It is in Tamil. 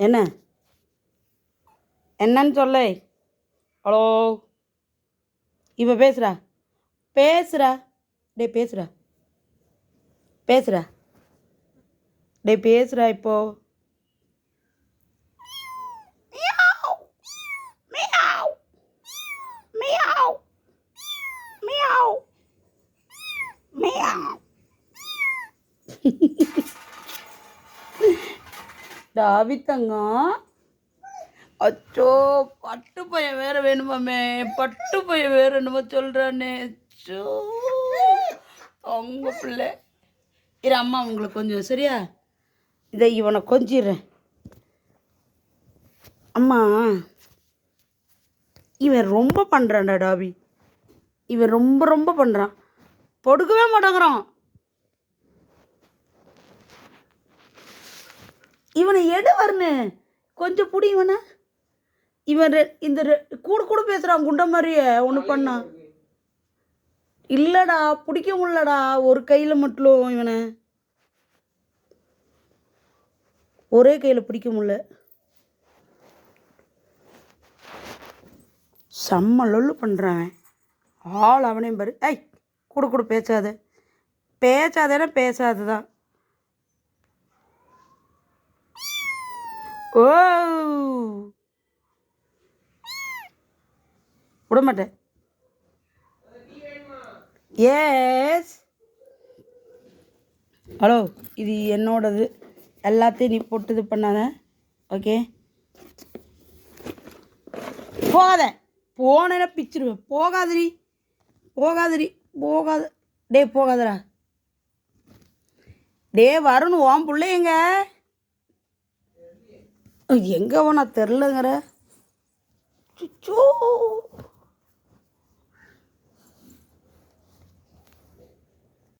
என்ன என்னன்னு சொல்லே. ஹலோ, இப்போ பேசுகிறா பேசுகிறா. டே பேசுகிறா பேசுகிறா. டே பேசுகிறா இப்போ. டாவி தங்கம், அச்சோ பட்டு பையன் வேற வேணுமாமே, பட்டு பையன் வேற என்னமோ சொல்கிறானே. அச்சோ அவங்க பிள்ளை. இரு அம்மா உங்களுக்கு கொஞ்சம் சரியா, இதை இவனை கொஞ்சிடுறேன். அம்மா, இவன் ரொம்ப பண்ணுறான்டா டாபி. இவன் ரொம்ப ரொம்ப பண்ணுறான். பொடுக்கவே மாட்டேங்கிறான். இவனை எடு வரனு கொஞ்சம் பிடி இவனை. இவன் இந்த கூட கூட பேசுகிறான் குண்ட மாதிரியே ஒன்று பண்ணான். இல்லைடா பிடிக்க முடியலடா, ஒரு கையில் மட்டும் இவனை ஒரே கையில் பிடிக்க முடியல. செம்ம லொல்லு பண்ணுறான் ஆள். அவனையும் பாரு. ஐய் கூட கூட பேசாதேன்னா பேசாததான். ஓ விட மாட்டேன். எஸ் ஹலோ, இது என்னோடது. எல்லாத்தையும் நீ போட்டு இது பண்ணாத. ஓகே, போகாத. போனேன்னா பிச்சிருவேன். போகாதடி போகாத. டே போகாதடா. டே வரணும். உன் பிள்ளைங்க எங்கே போனா தெரிலங்கிற. சுச்சோ